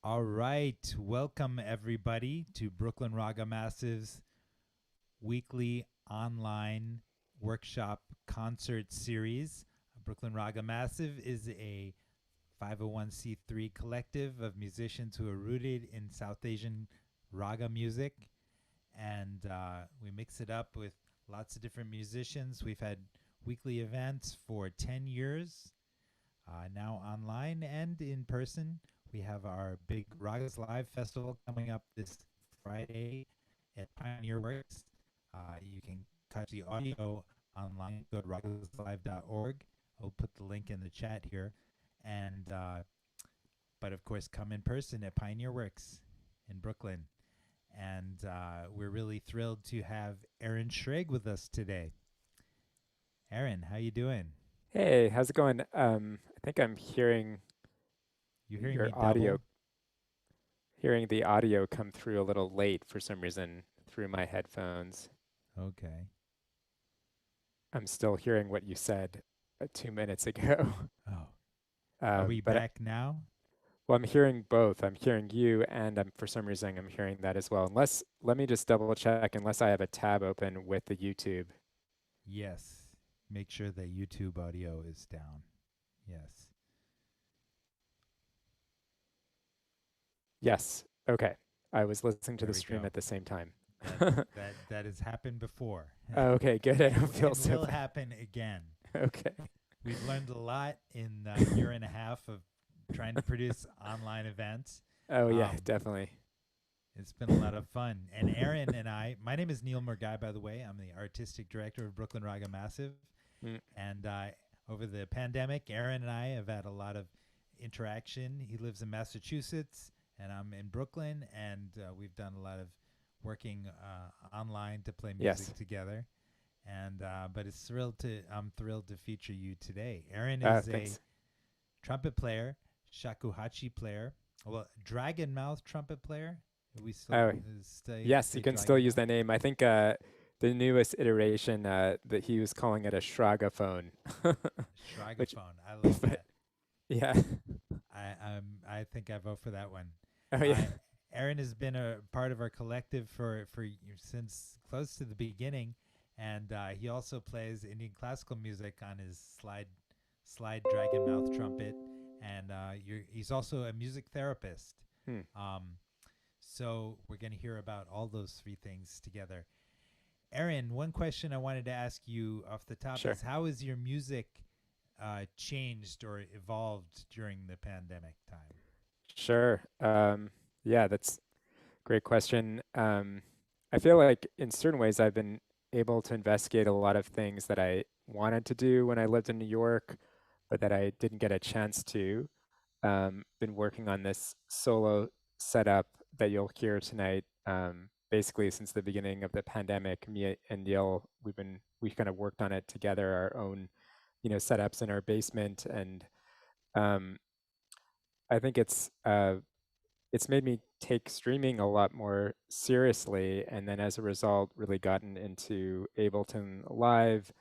All right. Welcome, everybody, to Brooklyn Raga Massive's weekly online workshop concert series. Brooklyn Raga Massive is a 501c3 collective of musicians who are rooted in South Asian raga music. And we mix it up with lots of different musicians. We've had weekly events for 10 years, now online and in person. We have our big Ragas Live Festival coming up this Friday at Pioneer Works. You can catch the audio online. Go to ragaslive.org. I'll put the link in the chat here. And but of course, come in person at Pioneer Works in Brooklyn. And we're really thrilled to have Aaron Shragge with us today. Aaron, how you doing? Hey, how's it going? I think I'm You hearing your me audio, double? hearing the audio come through a little late for some reason through my headphones. Okay. I'm still hearing what you said 2 minutes ago. Oh, are we But back now? well, I'm hearing both. I'm hearing you, and for some reason I'm hearing that as well. Let me just double check, unless I have a tab open with the YouTube. Yes. Make sure that YouTube audio is down. Yes. Yes. Okay. I was listening to There the we stream go. at the same time. That that has happened before. Okay, good. I don't feel And so will bad. happen again. Okay. We've learned a lot in a year and a half of trying to produce online events. Oh yeah, Um, definitely. it's been a lot of fun. And Aaron and my name is Neil Murgai, by the way. I'm the artistic director of Brooklyn Raga Massive. Mm, And over the pandemic, Aaron and I have had a lot of interaction. He lives in Massachusetts, and I'm in Brooklyn, and we've done a lot of working online to play music yes. together. And but I'm thrilled to feature you today. Aaron is a Thanks. trumpet player, shakuhachi player, well, dragon mouth trumpet player. We still Oh, yes, you say can still dragon use mouth, that name. I think the newest iteration that he was calling it a Shragge phone, which, Shragaphone. I love but that. yeah. I think I vote for that one. Oh yeah. I Aaron has been a part of our collective for since close to the beginning, and he also plays Indian classical music on his slide dragon mouth trumpet, and he's also a music therapist. Hmm. Um, so we're going to hear about all those three things together. Aaron, one question I wanted to ask you off the top Sure. is how has your music changed or evolved during the pandemic time? Sure. Yeah, that's a great question. I feel like in certain ways I've been able to investigate a lot of things that I wanted to do when I lived in New York, but that I didn't get a chance to. Been working on this solo setup that you'll hear tonight. Basically, since the beginning of the pandemic, me and Neil, we kind of worked on it together, our own, setups in our basement, and um, I think it's made me take streaming a lot more seriously, and then as a result, really gotten into Ableton Live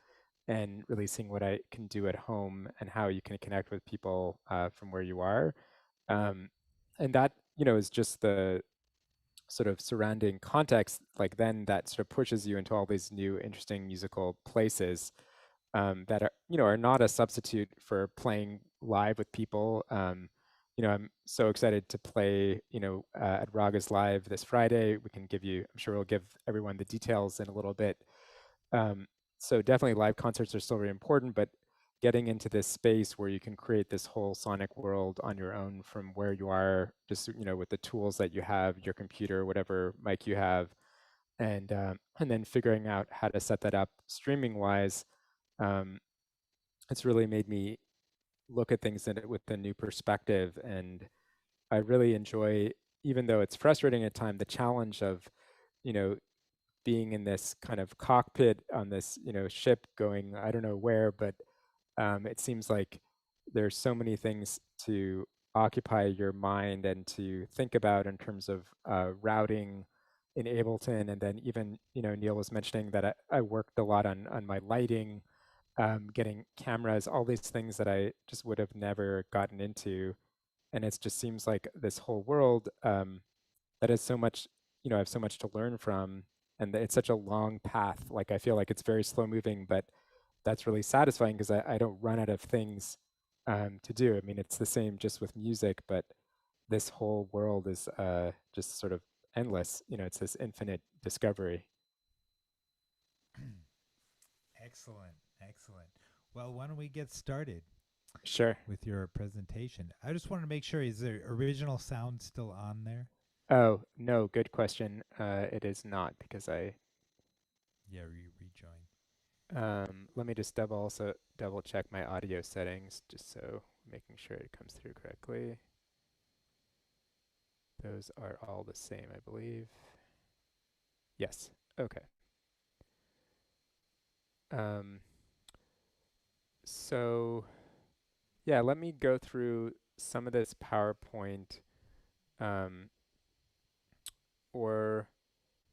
and really seeing what I can do at home and how you can connect with people from where you are. Um, and that, is just the sort of surrounding context, like then that sort of pushes you into all these new interesting musical places that are not a substitute for playing live with people. I'm so excited to play, at Raga's Live this Friday. I'm sure we'll give everyone the details in a little bit. Um, so definitely live concerts are still very important, but getting into this space where you can create this whole sonic world on your own from where you are, just with the tools that you have, your computer, whatever mic you have, and then figuring out how to set that up streaming wise. Um, it's really made me look at things in it with a new perspective, and I really enjoy, even though it's frustrating at times, the challenge of you know being in this kind of cockpit on this, ship going, I don't know where, but it seems like there's so many things to occupy your mind and to think about in terms of routing in Ableton. And then even, Neil was mentioning that I worked a lot on my lighting, getting cameras, all these things that I just would have never gotten into. and it just seems like this whole world that is so much, I have so much to learn from, and it's such a long path. Like I feel like it's very slow moving, but that's really satisfying because I don't run out of things to do. I mean, it's the same just with music, but this whole world is just sort of endless. It's this infinite discovery. Excellent. Excellent. Well, why don't we get started Sure. with your presentation? I just want to make sure, is the original sound still on there? Oh, no, good question. It is not because Yeah, rejoin. let me just double check my audio settings just so making sure it comes through correctly. Those are all the same, I believe. Yes. Okay. Um, so yeah, let me go through some of this PowerPoint, um, or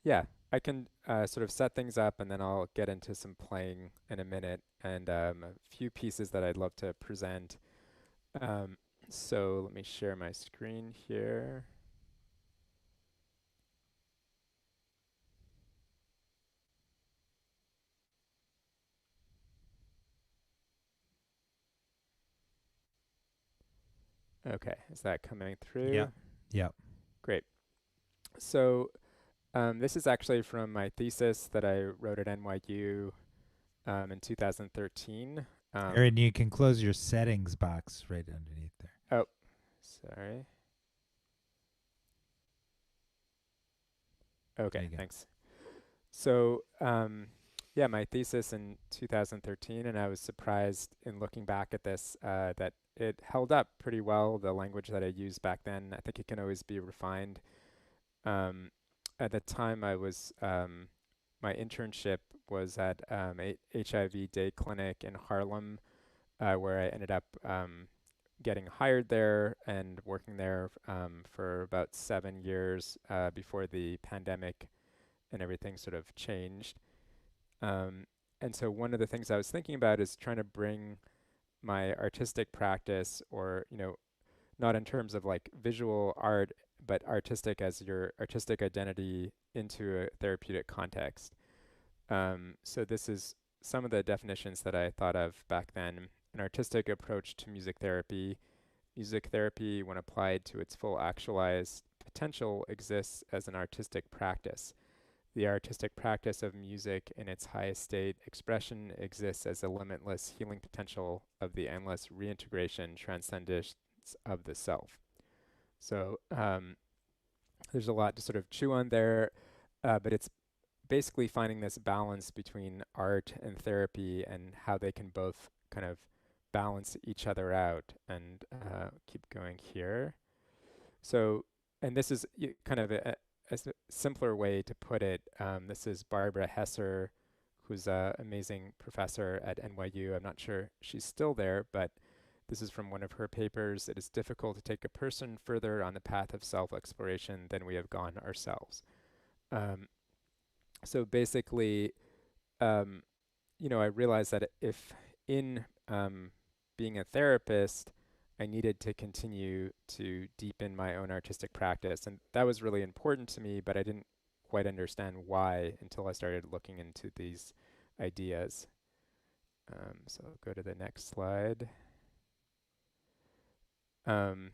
yeah, I can sort of set things up and then I'll get into some playing in a minute and a few pieces that I'd love to present. Um, so let me share my screen here. Okay, is that coming through? Yep. Yep. Great. So this is actually from my thesis that I wrote at NYU in 2013. Aaron, you can close your settings box right underneath there. Oh, sorry. There Okay, you go. thanks. So, yeah, my thesis in 2013, and I was surprised in looking back at this that it held up pretty well. The language that I used back then, I think it can always be refined. Um, at the time, my internship was at a HIV day clinic in Harlem, where I ended up getting hired there and working there for about 7 years before the pandemic and everything sort of changed. Um, and so one of the things I was thinking about is trying to bring my artistic practice, or, not in terms of like visual art, but artistic as your artistic identity into a therapeutic context. So this is some of the definitions that I thought of back then. An artistic approach to music therapy. Music therapy, when applied to its full actualized potential, exists as an artistic practice. The artistic practice of music in its highest state expression exists as a limitless healing potential of the endless reintegration transcendence of the self. So there's a lot to sort of chew on there, but it's basically finding this balance between art and therapy and how they can both kind of balance each other out. And keep going here. So, and this is kind of a simpler way to put it. This is Barbara Hesser, who's an amazing professor at NYU. I'm not sure she's still there, but this is from one of her papers. It is difficult to take a person further on the path of self-exploration than we have gone ourselves. Um, so basically, um, I realized that if in being a therapist, I needed to continue to deepen my own artistic practice. And that was really important to me, but I didn't quite understand why until I started looking into these ideas. So I'll go to the next slide. Um,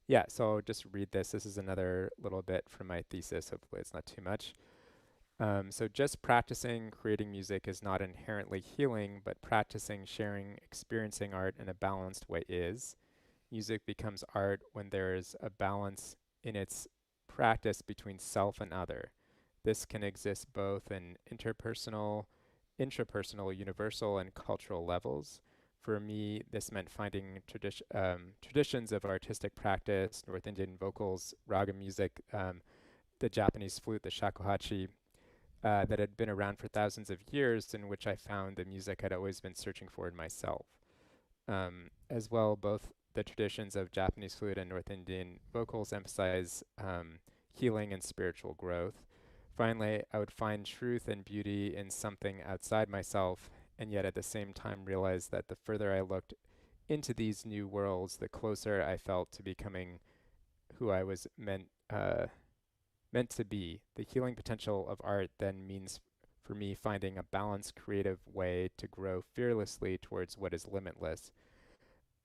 yeah, so I'll just read this. This is another little bit from my thesis. Hopefully it's not too much. So just practicing creating music is not inherently healing, but practicing sharing, experiencing art in a balanced way is. Music becomes art when there is a balance in its practice between self and other. This can exist both in interpersonal, intrapersonal, universal, and cultural levels. For me, this meant finding traditions of artistic practice, North Indian vocals, raga music, the Japanese flute, the shakuhachi, that had been around for thousands of years, in which I found the music I'd always been searching for in myself. As well, both the traditions of Japanese flute and North Indian vocals emphasize healing and spiritual growth. Finally, I would find truth and beauty in something outside myself, and yet at the same time realize that the further I looked into these new worlds, the closer I felt to becoming who I was meant to be. The healing potential of art then means for me finding a balanced, creative way to grow fearlessly towards what is limitless.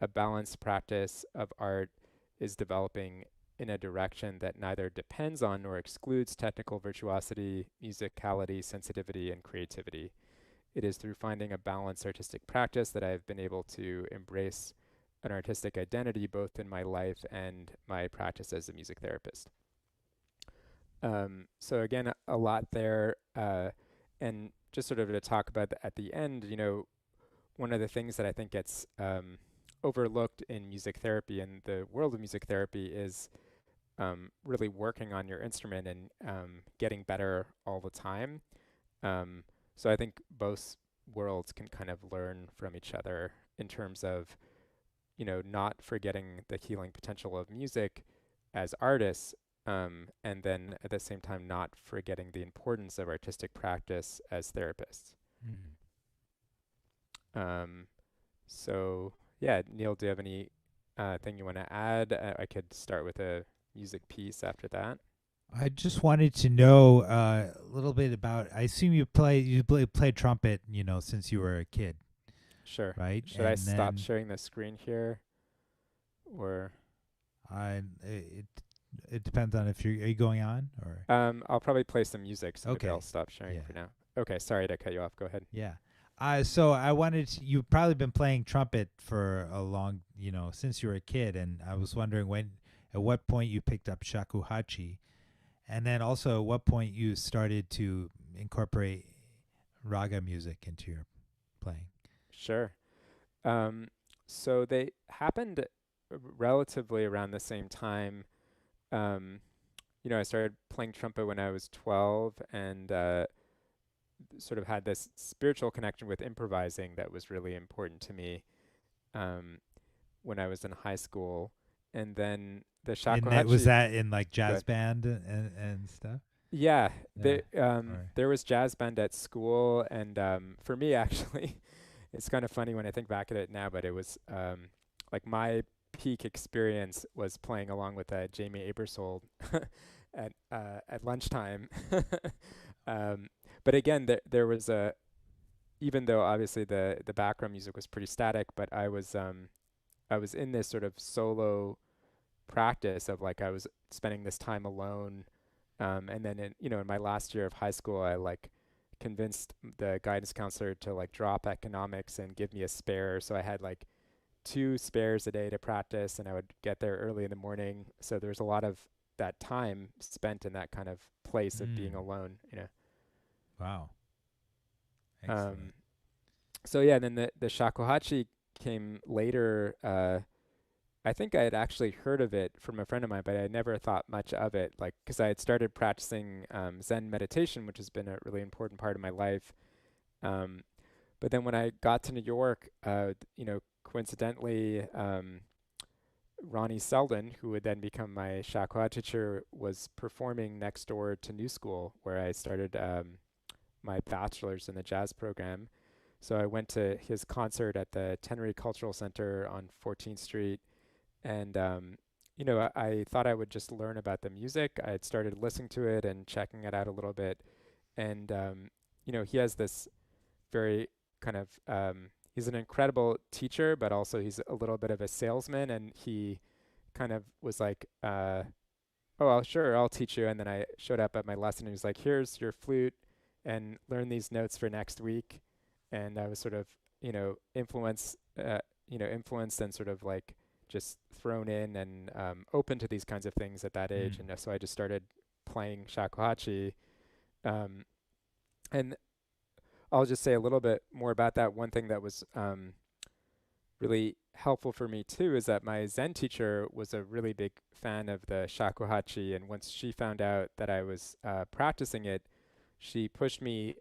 A balanced practice of art is developing in a direction that neither depends on nor excludes technical virtuosity, musicality, sensitivity, and creativity. It is through finding a balanced artistic practice that I have been able to embrace an artistic identity both in my life and my practice as a music therapist. So again, a lot there, and just sort of to talk about at the end, one of the things that I think gets overlooked in music therapy and the world of music therapy is really working on your instrument and getting better all the time. So I think both worlds can kind of learn from each other in terms of, not forgetting the healing potential of music as artists, and then at the same time not forgetting the importance of artistic practice as therapists. Mm. Um, so yeah, Neil, do you have any thing you want to add? I could start with a music piece after that. I just wanted to know a little bit about. I assume you played trumpet, since you were a kid, Sure. right? Should I And stop then sharing the screen here, or it depends on if are you going on or I'll probably play some music, so maybe I'll okay, stop sharing yeah, for now. Okay, sorry to cut you off. Go ahead. yeah. So I wanted you've probably been playing trumpet for a long, since you were a kid, and I was wondering at what point you picked up shakuhachi, and then also at what point you started to incorporate raga music into your playing. Sure. Um, so they happened relatively around the same time. Um, I started playing trumpet when I was 12 and sort of had this spiritual connection with improvising that was really important to me um, when I was in high school. And then the And that was shakuhachi, that in like jazz good. band and stuff. Yeah, Yeah. Or there was jazz band at school, and for me, actually, it's kind of funny when I think back at it now, but it was like my peak experience was playing along with Jamie Aebersold at lunchtime. um, but again, there was even though obviously the background music was pretty static, but I was in this sort of solo practice of like I was spending this time alone, and then in my last year of high school, I like convinced the guidance counselor to like drop economics and give me a spare. So I had like two spares a day to practice, and I would get there early in the morning. So there's a lot of that time spent in that kind of place of being mm, alone. wow, Um, excellent. so yeah, then the shakuhachi came later. I think I had actually heard of it from a friend of mine, but I never thought much of it, like because I had started practicing Zen meditation, which has been a really important part of my life. Um, but then when I got to New York, coincidentally, Ronnie Selden, who would then become my Shakuachi teacher, was performing next door to New School, where I started my bachelor's in the jazz program. So I went to his concert at the Tenery Cultural Center on 14th Street, and I thought I would just learn about the music. I had started listening to it and checking it out a little bit, and he has this very kind of he's an incredible teacher, but also he's a little bit of a salesman, and he kind of was like, "Oh, sure, I'll teach you." And then I showed up at my lesson, and he was like, "Here's your flute, and learn these notes for next week." And I was sort of, influenced and sort of like just thrown in and open to these kinds of things at that age. Mm. And so I just started playing shakuhachi. Um, and I'll just say a little bit more about that. One thing that was really helpful for me too is that my Zen teacher was a really big fan of the shakuhachi. And once she found out that I was practicing it, she pushed me,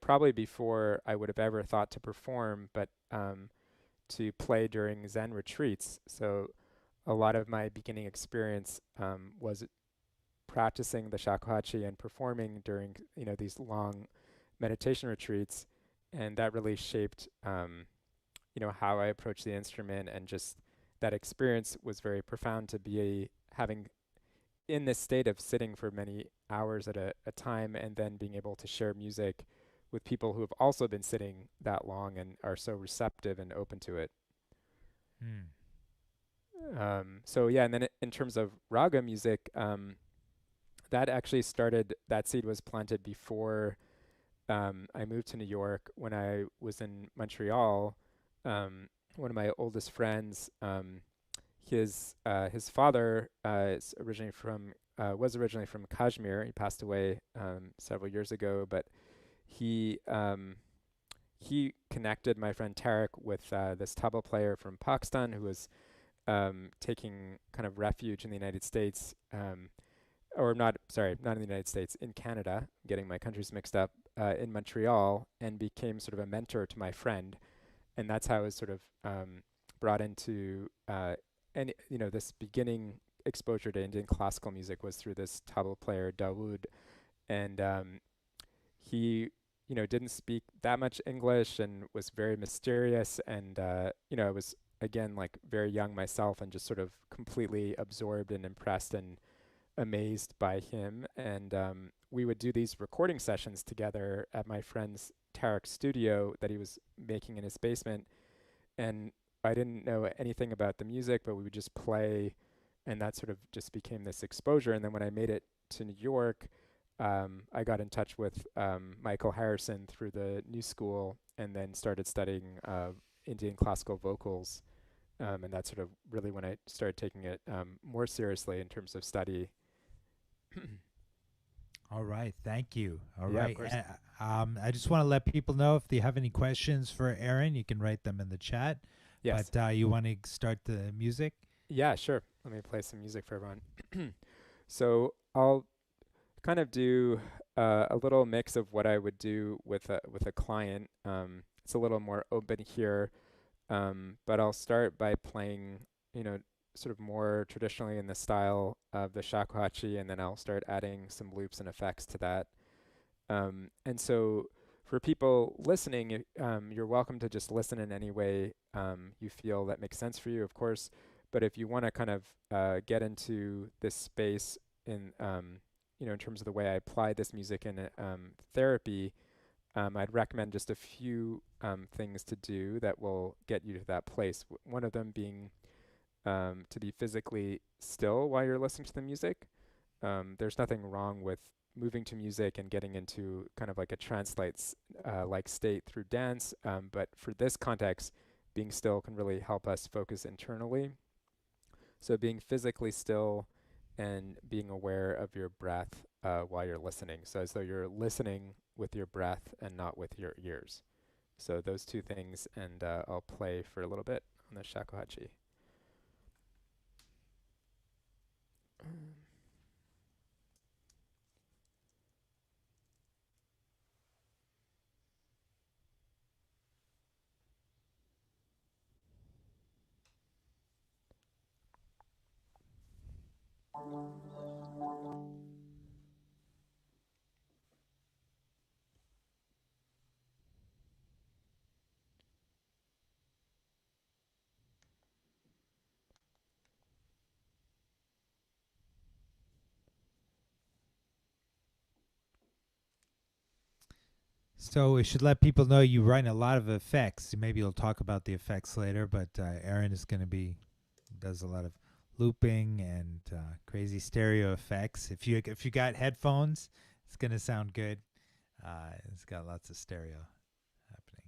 probably before I would have ever thought to perform, but to play during Zen retreats. So a lot of my beginning experience was practicing the shakuhachi and performing during these long meditation retreats, and that really shaped how I approach the instrument, and just that experience was very profound to be having in this state of sitting for many hours at a time and then being able to share music with people who have also been sitting that long and are so receptive and open to it. Hmm. So yeah, and then in terms of raga music, that actually started, that seed was planted before I moved to New York. When I was in Montreal, one of my oldest friends, his father is originally from was originally from Kashmir. He passed away several years ago, but he he connected my friend Tarek with this tabla player from Pakistan who was taking kind of refuge in the United States, or not, sorry, not in the United States, in Canada, getting my countries mixed up, in Montreal, and became sort of a mentor to my friend. And that's how I was sort of brought into, and this beginning exposure to Indian classical music was through this tabla player, Dawood. And he, didn't speak that much English and was very mysterious. And, I was, again, like very young myself and just sort of completely absorbed and impressed and amazed by him. And we would do these recording sessions together at my friend's Tarek's studio that he was making in his basement. And I didn't know anything about the music, but we would just play, and that sort of just became this exposure. And then when I made it to New York, I got in touch with Michael Harrison through the New School, and then started studying Indian classical vocals. And that's sort of really when I started taking it more seriously in terms of study. All right. Thank you. All Yeah, of right. course. I just want to let people know if they have any questions for Aaron, you can write them in the chat. Yes. But you want to start the music? Yeah, sure. Let me play some music for everyone. So I'll kind of do a little mix of what I would do with a client. It's a little more open here, but I'll start by playing, you know, sort of more traditionally in the style of the shakuhachi, and then I'll start adding some loops and effects to that. And so for people listening, you're welcome to just listen in any way you feel that makes sense for you, of course. But if you want to kind of get into this space in, in terms of the way I apply this music in therapy, I'd recommend just a few things to do that will get you to that place. One of them being to be physically still while you're listening to the music. There's nothing wrong with moving to music and getting into kind of like a trance-like state through dance, but for this context, being still can really help us focus internally. So being physically still and being aware of your breath while you're listening. So as though you're listening with your breath and not with your ears. So those two things, and I'll play for a little bit on the shakuhachi. So we should let people know you write a lot of effects. Maybe you'll talk about the effects later, but Aaron is going to be does a lot of looping and crazy stereo effects. If you got headphones, it's going to sound good. It's got lots of stereo happening.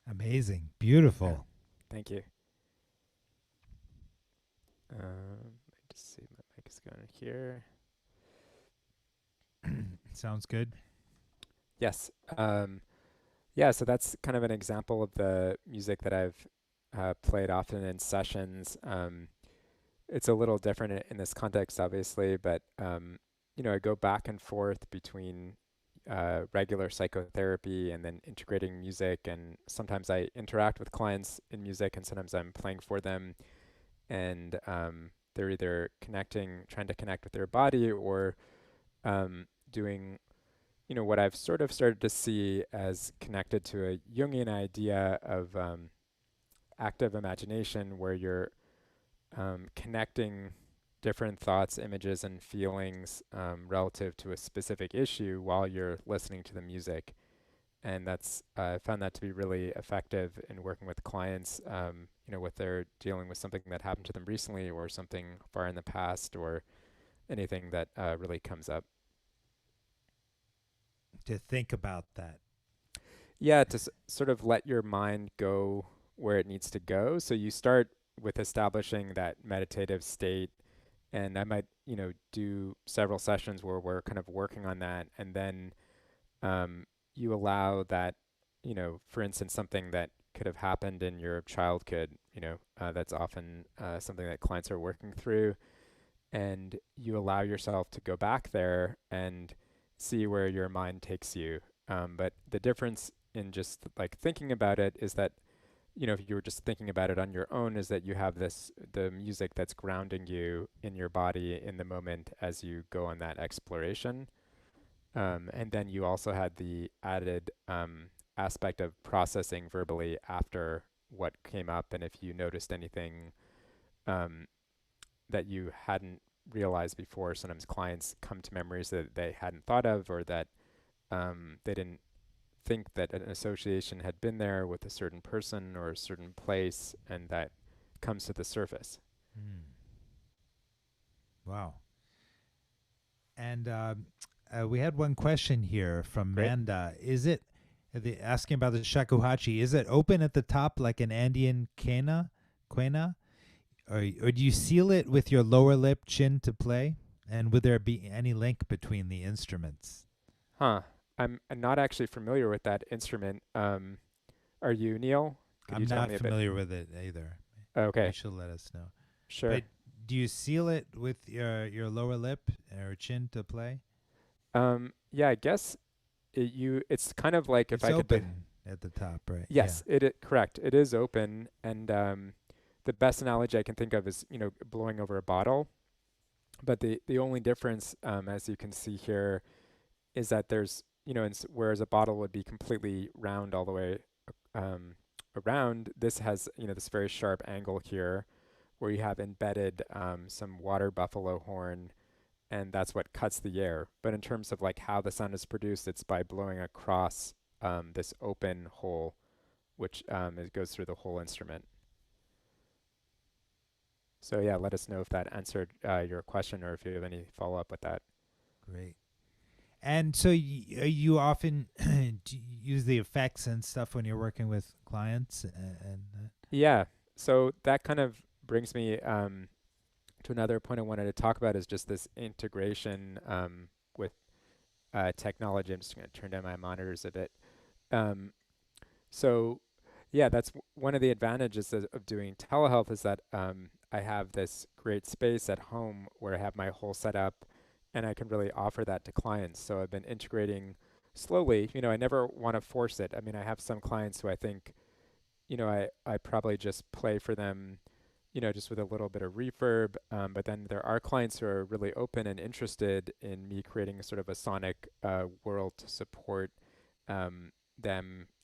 Amazing. Yeah, Beautiful. thank you. Let me just see if my mic is going here. Sounds good. Yes. Yeah, so that's kind of an example of the music that I've played often in sessions. It's a little different in this context, obviously, but I go back and forth between regular psychotherapy and then integrating music, and sometimes I interact with clients in music, and sometimes I'm playing for them, and they're either trying to connect with their body, or doing what I've sort of started to see as connected to a Jungian idea of active imagination, where you're connecting different thoughts, images, and feelings relative to a specific issue while you're listening to the music. And I found that to be really effective in working with clients, with they're dealing with something that happened to them recently or something far in the past or anything that really comes up. To think about that. Yeah, to sort of let your mind go where it needs to go. So you start with establishing that meditative state, and I might, do several sessions where we're kind of working on that, and then you allow that, for instance, something that could have happened in your childhood, that's often something that clients are working through, and you allow yourself to go back there and see where your mind takes you. But the difference in just like thinking about it is that, if you were just thinking about it on your own, is that you have the music that's grounding you in your body in the moment as you go on that exploration. And then you also had the added aspect of processing verbally after what came up, and if you noticed anything um, that you hadn't realized before. Sometimes clients come to memories that they hadn't thought of, or that they didn't think that an association had been there with a certain person or a certain place, and that comes to the surface. Mm. Wow. And we had one question here from Great. Manda. Asking about the shakuhachi? Is it open at the top like an Andean quena, or do you seal it with your lower lip chin to play? And would there be any link between the instruments? Huh. I'm not actually familiar with that instrument. Are you, Neil? Could you I'm tell not me a bit? familiar with it either. Maybe Okay, she'll let us know. sure. But do you seal it with your lower lip or chin to play? Yeah, I guess it's kind of like if It's I could open at the top, right? Yeah. yes, correct. It is open, and the best analogy I can think of is, blowing over a bottle. But the only difference, as you can see here, is that there's, whereas a bottle would be completely round all the way um, around, this has, this very sharp angle here where you have embedded some water buffalo horn, and that's what cuts the air. But in terms of like how the sound is produced, it's by blowing across this open hole, which it goes through the whole instrument. So yeah, let us know if that answered your question, or if you have any follow up with that. Great. And so you often use the effects and stuff when you're working with clients, and Yeah. So that kind of brings me to another point I wanted to talk about, is just this integration with technology. I'm just going to turn down my monitors a bit. Um, so yeah, that's one of the advantages of doing telehealth, is that I have this great space at home where I have my whole setup, and I can really offer that to clients. So I've been integrating slowly. I never want to force it. I mean, I have some clients who I think, I probably just play for them, just with a little bit of reverb. But then there are clients who are really open and interested in me creating sort of a sonic world to support them,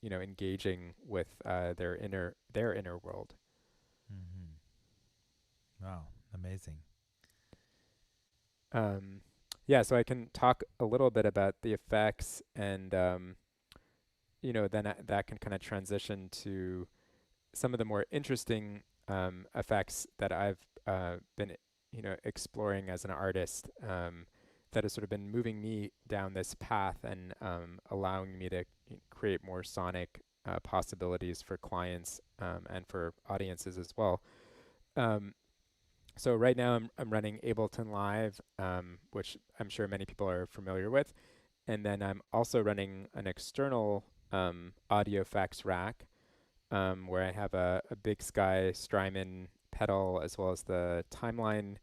engaging with their inner world. hmm. Wow, amazing. Um, yeah, so I can talk a little bit about the effects, and then that can kind of transition to some of the more interesting effects that I've been, exploring as an artist, that has sort of been moving me down this path, and allowing me to create more sonic possibilities for clients and for audiences as well. Um, so right now I'm running Ableton Live, which I'm sure many people are familiar with, and then I'm also running an external audio effects rack where I have a Big Sky Strymon pedal as well as the Timeline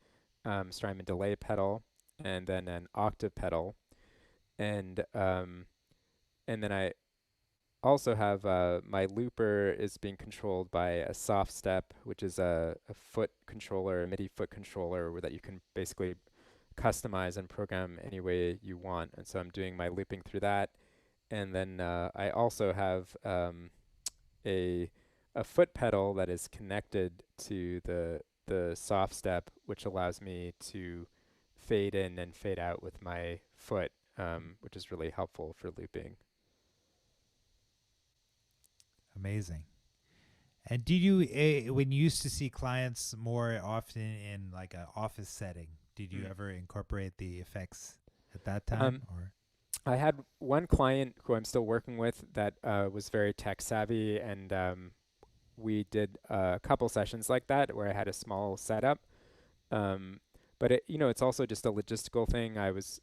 Strymon delay pedal, and then an octave pedal, and then I also have my looper is being controlled by a soft step, which is a foot controller, a MIDI foot controller that you can basically customize and program any way you want. And so I'm doing my looping through that. And then I also have a a foot pedal that is connected to the soft step, which allows me to fade in and fade out with my foot, which is really helpful for looping. Amazing. And did you, when you used to see clients more often in like an office setting, did you Mm. ever incorporate the effects at that time? Um, Or I had one client who I'm still working with that was very tech savvy, and we did a couple sessions like that where I had a small setup. Um, but it's also just a logistical thing. I was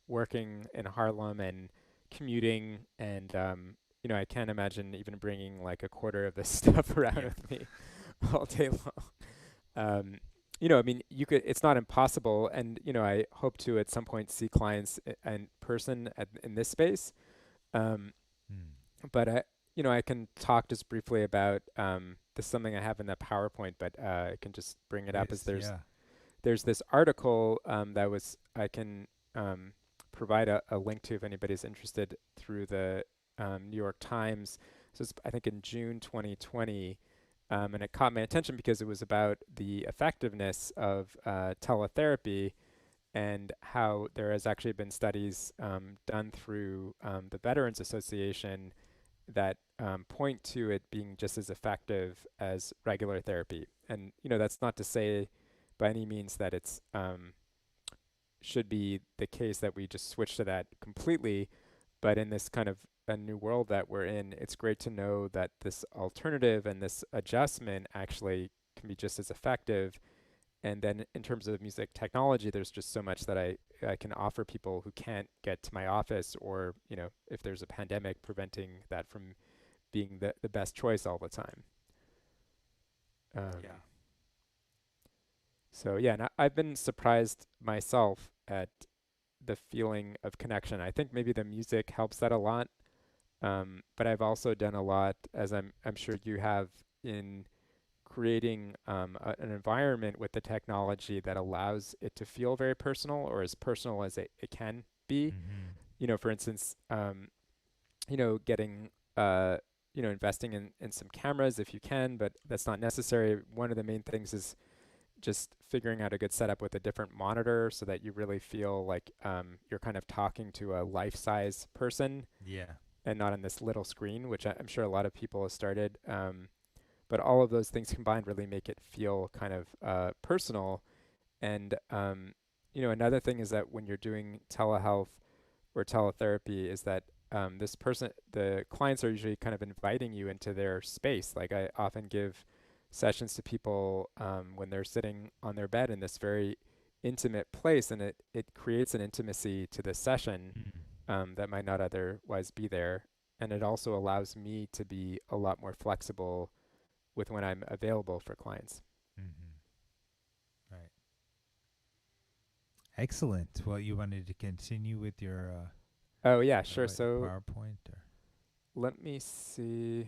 working in Harlem and commuting, and I can't imagine even bringing like a quarter of this stuff around yeah, with me all day long. Um, I mean, you could. It's not impossible, and I hope to at some point see clients in person in this space. Um, mm. but I can talk just briefly about this is something I have in the PowerPoint, but I can just bring it up as Please, yeah. there's this article that was I can provide a link to if anybody's interested through the New York Times. So it's, I think in June 2020, and it caught my attention because it was about the effectiveness of teletherapy and how there has actually been studies done through the Veterans Association that point to it being just as effective as regular therapy. And that's not to say by any means that it's should be the case that we just switch to that completely. But in this kind of a new world that we're in, it's great to know that this alternative and this adjustment actually can be just as effective. And then in terms of music technology, there's just so much that I can offer people who can't get to my office, or if there's a pandemic preventing that from being the best choice all the time. Yeah. Um, so yeah, and I've been surprised myself at the feeling of connection. I think maybe the music helps that a lot. But I've also done a lot, as I'm sure you have, in creating an environment with the technology that allows it to feel very personal, or as personal as it can be. Mm-hmm. For instance, getting investing in some cameras if you can, but that's not necessary. One of the main things is just figuring out a good setup with a different monitor so that you really feel like you're kind of talking to a life-size person Yeah. and not on this little screen, which I'm sure a lot of people have started. But all of those things combined really make it feel kind of personal. And another thing is that when you're doing telehealth or teletherapy, is that the clients are usually kind of inviting you into their space. Like I often give sessions to people when they're sitting on their bed in this very intimate place, and it creates an intimacy to the session Mm-hmm. that might not otherwise be there. And it also allows me to be a lot more flexible with when I'm available for clients. Mm-hmm. Right. Excellent. Well, you wanted to continue with your Oh yeah, sure. what, So PowerPoint or let me see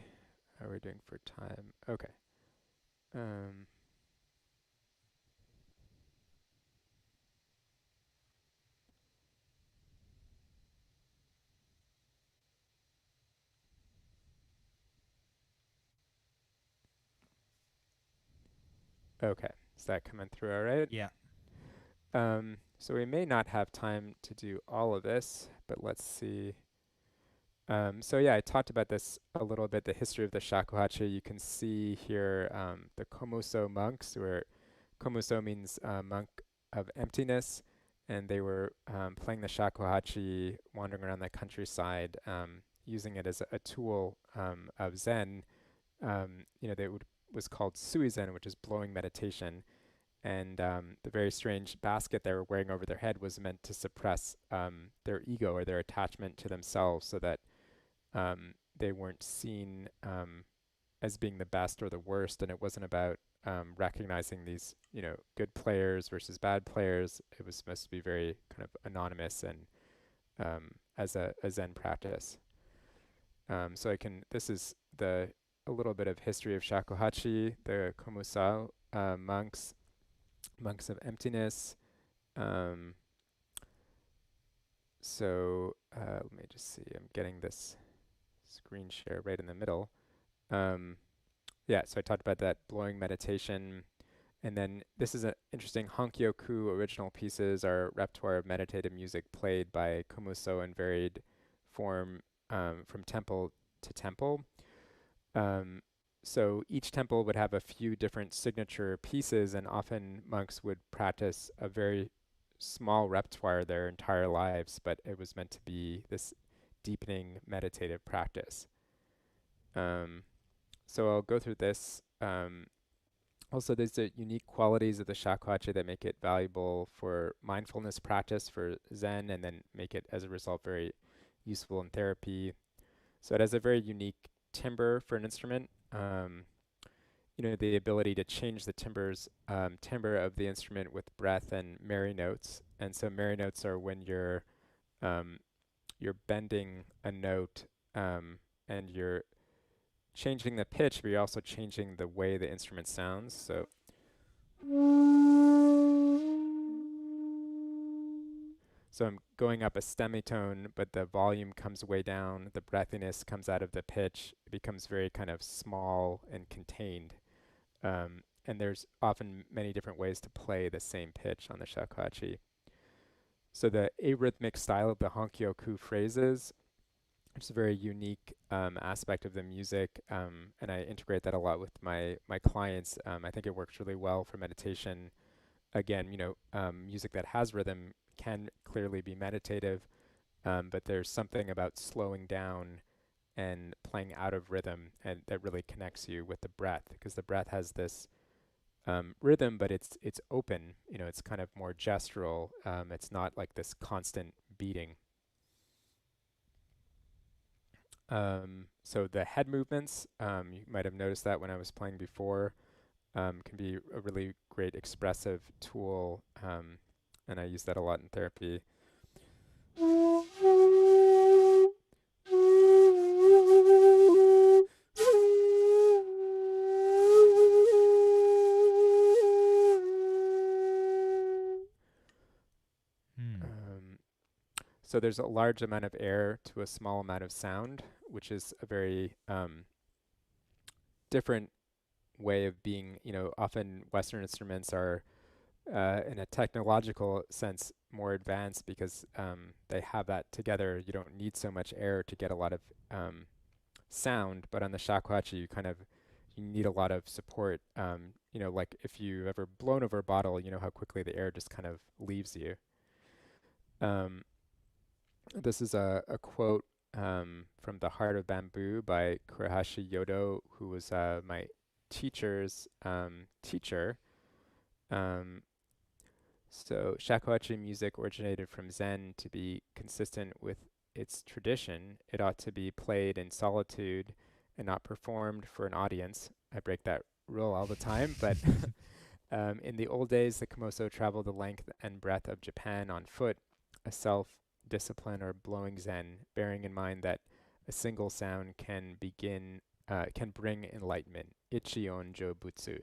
how we're doing for time. Okay. Um, okay. Is that coming through all right? yeah. So we may not have time to do all of this, but let's see. So yeah, I talked about this a little bit, the history of the Shakuhacha. You can see here the Komuso monks, where Komuso means monk of emptiness, and they were playing the Shakuhachi, wandering around the countryside. using it as a tool of Zen. That was called Suizen, which is blowing meditation. And the very strange basket they were wearing over their head was meant to suppress their ego or their attachment to themselves, so that they weren't seen as being the best or the worst. And it wasn't about recognizing these, good players versus bad players. It was supposed to be very kind of anonymous and as a Zen practice. So this is a little bit of history of Shakuhachi, the Komusa monks of emptiness. Um, let me just see. I'm getting this screen share right in the middle. Um, yeah, so I talked about that blowing meditation. And then this is an interesting Hankyoku original pieces are repertoire of meditative music played by Komuso in varied form from temple to temple. Um, so each temple would have a few different signature pieces, and often monks would practice a very small repertoire their entire lives, but it was meant to be this deepening meditative practice. Um, so I'll go through this. Also, there's the unique qualities of the shakuhachi that make it valuable for mindfulness practice for Zen, and then make it, as a result, very useful in therapy. So it has a very unique timbre for an instrument. The ability to change the timbre of the instrument with breath and merry notes. And so merry notes are when um, you're bending a note and you're changing the pitch, but you're also changing the way the instrument sounds. So I'm going up a semitone, but the volume comes way down, the breathiness comes out of the pitch, it becomes very kind of small and contained. And there's often many different ways to play the same pitch on the shakuhachi. So the arrhythmic style of the Hankyoku phrases, which is a very unique aspect of the music, and I integrate that a lot with my clients. I think it works really well for meditation. Again, music that has rhythm can clearly be meditative, but there's something about slowing down and playing out of rhythm and that really connects you with the breath, because the breath has this rhythm, but it's open. It's kind of more gestural. It's not like this constant beating. So the head movements, you might have noticed that when I was playing before, can be a really great expressive tool, and I use that a lot in therapy. So there's a large amount of air to a small amount of sound, which is a very different way of being. Often Western instruments are, in a technological sense, more advanced because they have that together. You don't need so much air to get a lot of sound, but on the shakuhachi, you need a lot of support. Like if you ever blown over a bottle, you know how quickly the air just kind of leaves you. This is a quote from The Heart of Bamboo by Kurahashi Yodo, who was my teacher's teacher. So shakuhachi music originated from Zen. To be consistent with its tradition, it ought to be played in solitude and not performed for an audience. I break that rule all the time, but in the old days, the Komoso traveled the length and breadth of Japan on foot, a self-discipline or blowing Zen, bearing in mind that a single sound can bring enlightenment. Ichion jo butsu.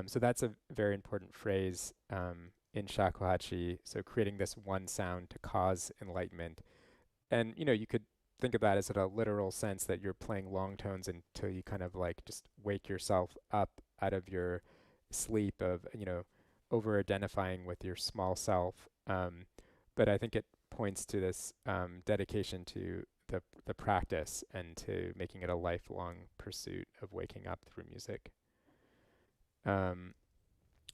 So that's a very important phrase in shakuhachi. So creating this one sound to cause enlightenment. And, you could think of that as in a literal sense that you're playing long tones until you kind of like just wake yourself up out of your sleep of, over identifying with your small self. But I think it points to this dedication to the practice and to making it a lifelong pursuit of waking up through music.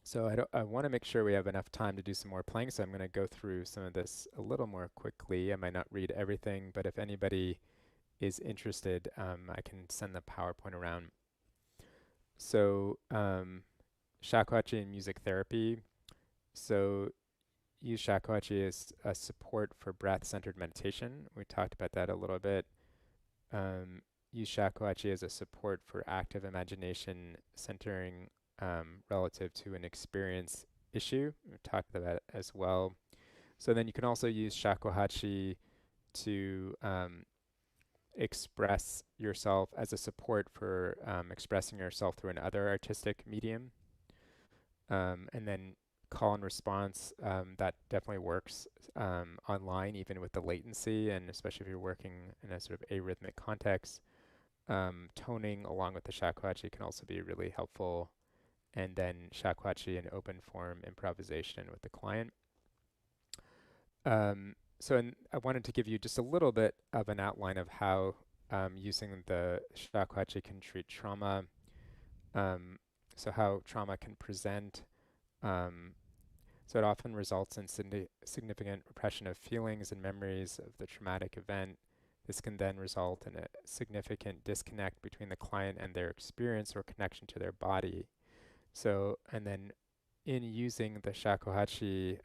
So I want to make sure we have enough time to do some more playing, so I'm going to go through some of this a little more quickly. I might not read everything, but if anybody is interested, I can send the PowerPoint around. So Shakuachi and music therapy. So use Shakuachi as a support for breath-centered meditation. We talked about that a little bit. Use Shakuachi as a support for active imagination centering relative to an experience issue. We talked about that as well. So then you can also use Shakuhachi to express yourself as a support for expressing yourself through another artistic medium. And then call and response, that definitely works online, even with the latency, and especially if you're working in a sort of arrhythmic context. Toning along with the shakuhachi can also be really helpful. And then shakuhachi and open form improvisation with the client. I wanted to give you just a little bit of an outline of how using the shakuhachi can treat trauma. So how trauma can present. So it often results in significant repression of feelings and memories of the traumatic event. This can then result in a significant disconnect between the client and their experience or connection to their body. So, and then in using the shakuhachi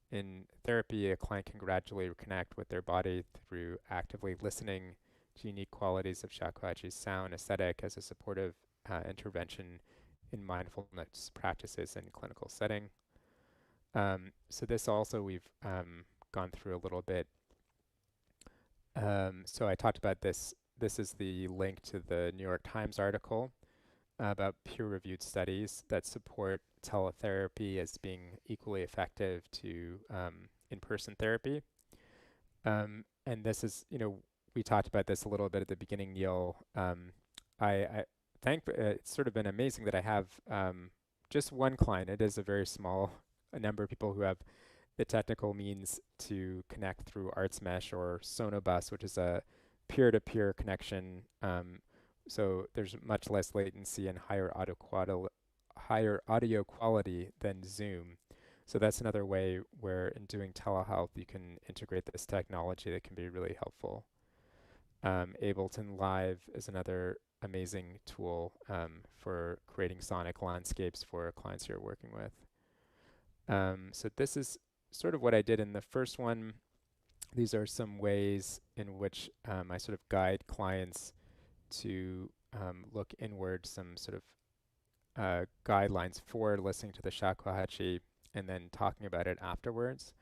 in therapy, a client can gradually reconnect with their body through actively listening to unique qualities of shakuhachi's sound aesthetic as a supportive intervention in mindfulness practices in clinical setting. So this also we've gone through a little bit. So I talked about this. This is the link to the New York Times article about peer-reviewed studies that support teletherapy as being equally effective to in-person therapy. And this is, we talked about this a little bit at the beginning, Neil. I think it's sort of been amazing that I have just one client. It is a very small number of people who have the technical means to connect through ArtsMesh or Sonobus, which is a peer-to-peer connection. So there's much less latency and higher audio quality than Zoom. So that's another way where in doing telehealth you can integrate this technology that can be really helpful. Ableton Live is another amazing tool for creating sonic landscapes for clients you're working with. So this is sort of what I did in the first one. These are some ways in which I sort of guide clients to look inward, some sort of guidelines for listening to the shakuhachi and then talking about it afterwards.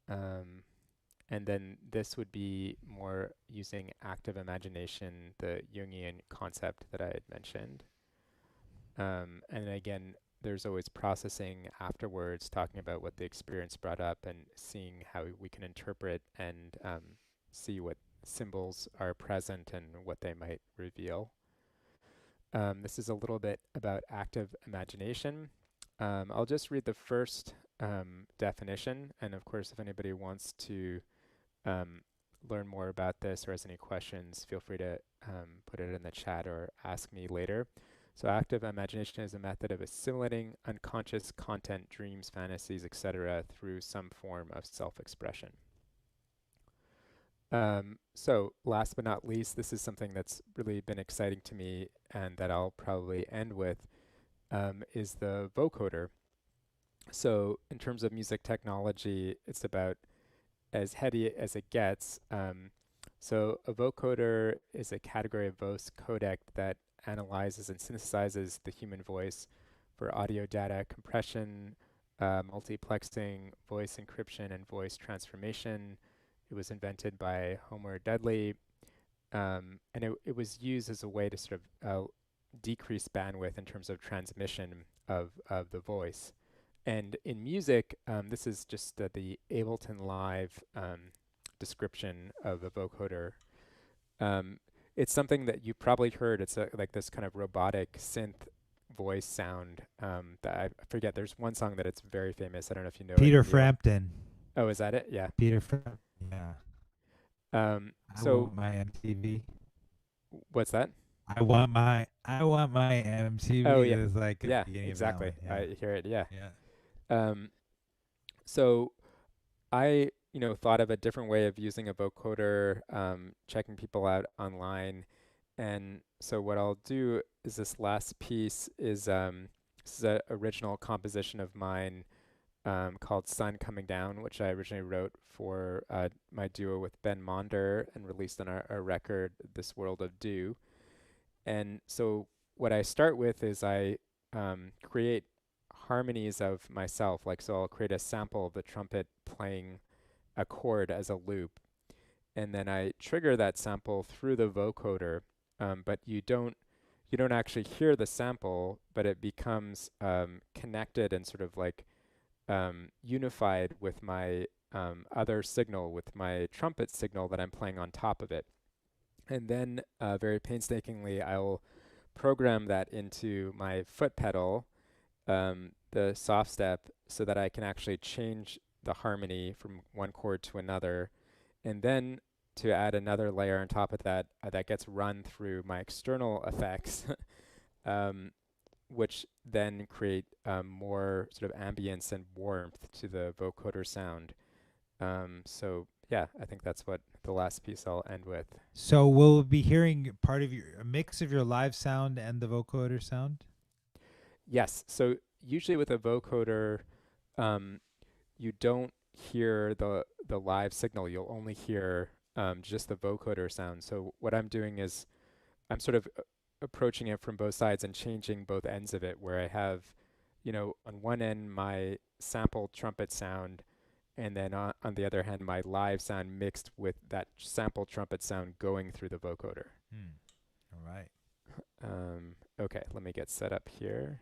And then this would be more using active imagination, the Jungian concept that I had mentioned. And again, there's always processing afterwards, talking about what the experience brought up and seeing how we can interpret and see what symbols are present and what they might reveal. This is a little bit about active imagination. I'll just read the first definition, and of course, if anybody wants to learn more about this or has any questions, feel free to put it in the chat or ask me later. So active imagination is a method of assimilating unconscious content, dreams, fantasies, etc. through some form of self-expression. So last but not least, this is something that's really been exciting to me and that I'll probably end with, is the vocoder. So in terms of music technology, it's about as heady as it gets. So a vocoder is a category of voice codec that analyzes and synthesizes the human voice for audio data compression, multiplexing, voice encryption, and voice transformation. It was invented by Homer Dudley, and it was used as a way to sort of decrease bandwidth in terms of transmission of the voice. And in music, this is just the Ableton Live description of a vocoder. It's something that you probably heard. It's like this kind of robotic synth voice sound that I forget. There's one song that it's very famous. I don't know if you know Peter it. Frampton. Oh, is that it? Yeah. Peter Frampton. Yeah. I So want my MTV. what's that? I want my MTV. Oh, It yeah. was like at Yeah, the beginning exactly. of that one. I hear it. Yeah. Yeah. So I thought of a different way of using a vocoder, checking people out online. And so what I'll do is this last piece is this is an original composition of mine called Sun Coming Down, which I originally wrote for my duo with Ben Monder and released on our record, This World of Do. And so what I start with is I create harmonies of myself. Like, so I'll create a sample of the trumpet playing a chord as a loop, and then I trigger that sample through the vocoder. But you don't actually hear the sample, but it becomes connected and sort of like unified with my other signal, with my trumpet signal that I'm playing on top of it. And then very painstakingly, I'll program that into my foot pedal, the soft step, so that I can actually change the harmony from one chord to another. And then to add another layer on top of that, that gets run through my external effects, um, which then create more sort of ambience and warmth to the vocoder sound. So yeah, I think that's what the last piece I'll end with. So we'll be hearing part of a mix of your live sound and the vocoder sound. Yes, so usually with a vocoder, um, you don't hear the live signal. You'll only hear just the vocoder sound. So what I'm doing is I'm sort of approaching it from both sides and changing both ends of it, where I have, on one end my sample trumpet sound, and then on the other hand my live sound mixed with that sample trumpet sound going through the vocoder. Hmm. All right. Okay, let me get set up here.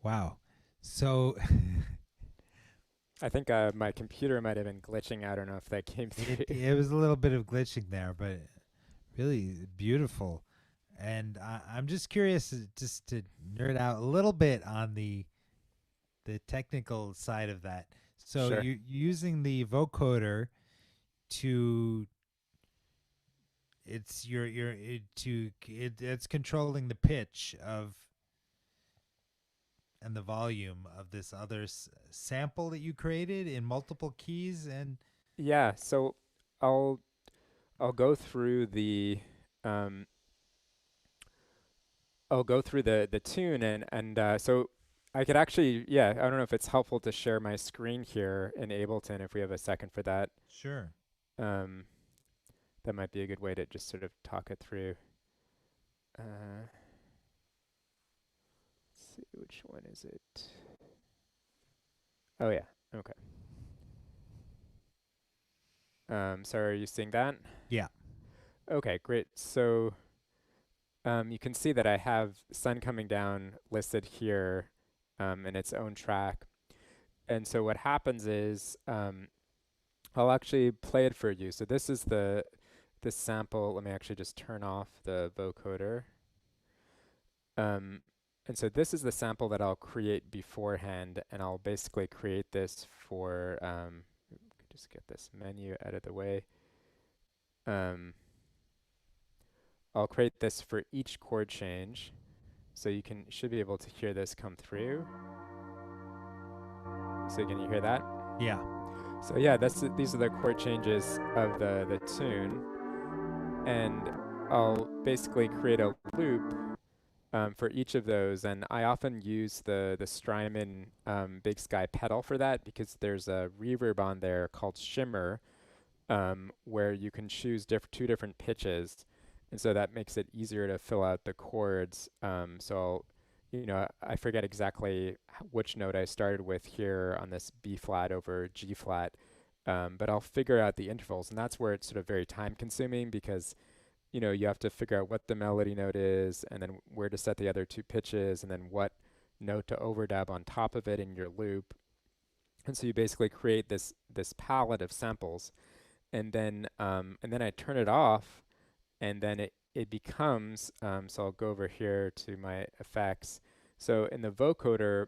Wow. So I think my computer might have been glitching. I don't know if that came through. it was a little bit of glitching there, but really beautiful. And I'm just curious, just to nerd out a little bit on the technical side of that. So Sure. you're using the vocoder to it's controlling the pitch of and the volume of this other sample that you created in multiple keys. And Yeah, so I'll I'll go through um the tune and so I could actually, yeah, I don't know if it's helpful to share my screen here in Ableton if we have a second for that. sure. Um that might be a good way to just sort of talk it through. Let's see, which one is it? Oh yeah. Okay. So are you seeing that? Yeah. Okay, great. So you can see that I have Sun Coming Down listed here in its own track. And so what happens is I'll actually play it for you. So this is this sample. Let me actually just turn off the vocoder. And so this is the sample that I'll create beforehand, and I'll basically create this for just get this menu out of the way. I'll create this for each chord change, so you should be able to hear this come through. So can you hear that? Yeah. So yeah, these are the chord changes of the tune, and I'll basically create a loop for each of those, and I often use the Strymon Big Sky pedal for that because there's a reverb on there called Shimmer, where you can choose two different pitches, and so that makes it easier to fill out the chords. So I forget exactly which note I started with here on this B flat over G flat, but I'll figure out the intervals, and that's where it's sort of very time consuming because you have to figure out what the melody note is and then where to set the other two pitches and then what note to overdub on top of it in your loop. And so you basically create this palette of samples, and then I turn it off, and then it becomes so I'll go over here to my effects. So in the vocoder,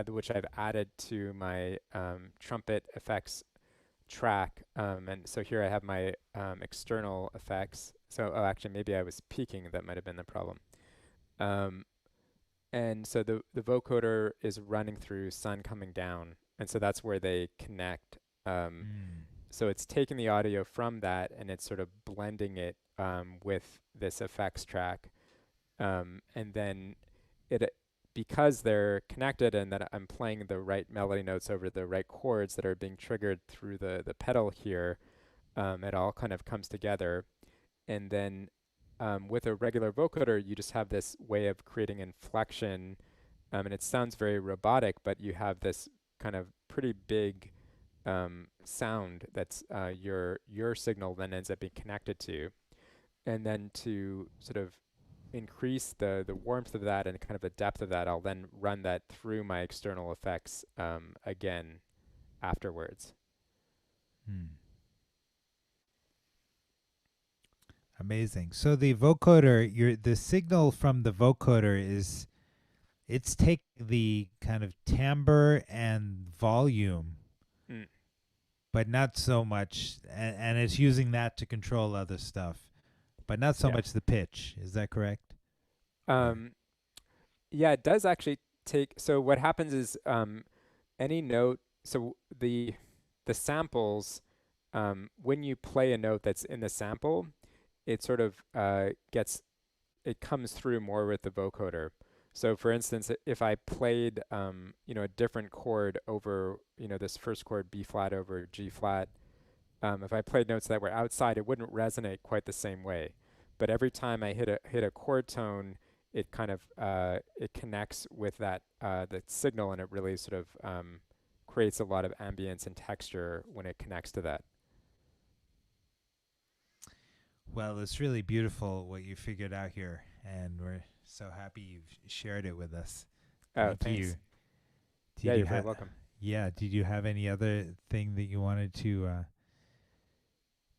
which I've added to my trumpet effects track, and so here I have my external effects. So actually maybe I was peaking, that might have been the problem. And so the vocoder is running through Sun Coming Down, and so that's where they connect. Mm. So it's taking the audio from that and it's sort of blending it with this effects track. And then it because they're connected and that I'm playing the right melody notes over the right chords that are being triggered through the pedal here, it all kind of comes together. And then with a regular vocoder, you just have this way of creating inflection, and it sounds very robotic, but you have this kind of pretty big sound that's your signal then ends up being connected to. And then to sort of increase the warmth of that and kind of the depth of that, I'll then run that through my external effects again afterwards. Hmm. Amazing. So the vocoder, the signal from the vocoder is it's take the kind of timbre and volume, Mm, but not so much, and it's using that to control other stuff, but not so yeah. much the pitch. Is that correct? Or Um, yeah, it does actually take. So what happens is any note. So the samples, when you play a note that's in the sample, it sort of gets it comes through more with the vocoder. So for instance, if I played a different chord over this first chord B flat over G flat, if I played notes that were outside, it wouldn't resonate quite the same way. But every time I hit a chord tone, it kind of it connects with that signal, and it really sort of creates a lot of ambience and texture when it connects to that. well, it's really beautiful what you figured out here, and we're so happy you've shared it with us. Oh, Thank you. thanks. Yeah, Did you you're very have welcome. Yeah, did you have any other thing that you wanted to To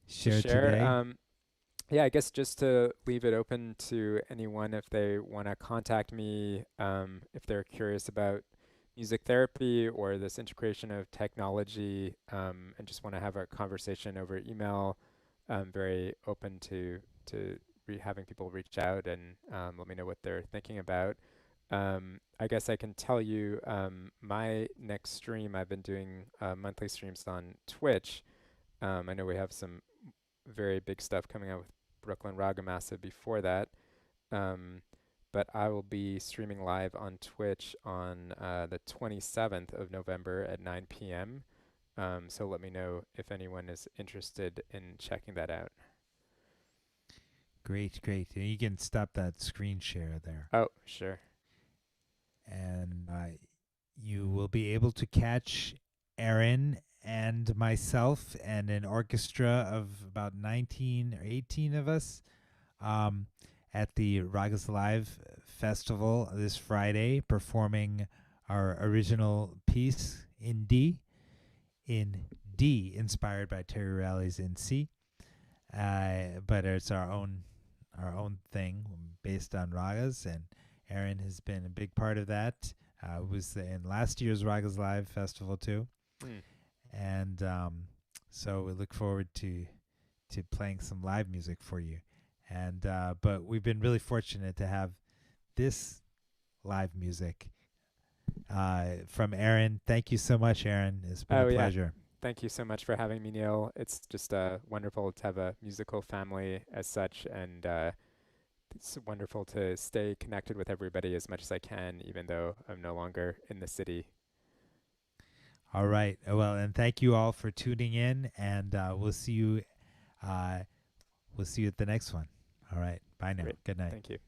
share share, today? yeah, I guess just to leave it open to anyone if they want to contact me, if they're curious about music therapy or this integration of technology, and just want to have a conversation over email. I'm very open to having people reach out and let me know what they're thinking about. I guess I can tell you my next stream. I've been doing monthly streams on Twitch. I know we have some very big stuff coming out with Brooklyn Raga Massive before that. Um, but I will be streaming live on Twitch on the 27th of November at 9 p.m. So let me know if anyone is interested in checking that out. Great, great. And you can stop that screen share there. Oh, sure. And you will be able to catch Aaron and myself and an orchestra of about 19 or 18 of us um, at the Ragas Live Festival this Friday, performing our original piece in D, inspired by Terry Riley's in C. But it's our own thing based on ragas, and Aaron has been a big part of that. Was in last year's Ragas Live Festival too, Mm. and so we look forward to playing some live music for you. And but we've been really fortunate to have this live music from Aaron. Thank you so much, Aaron. It's been a Oh, yeah. pleasure. Thank you so much for having me, Neil. It's just wonderful to have a musical family as such, and it's wonderful to stay connected with everybody as much as I can, even though I'm no longer in the city. All right. Well, and thank you all for tuning in, and we'll see you. Uh, we'll see you at the next one. All right. Bye now. Great. Good night. Thank you.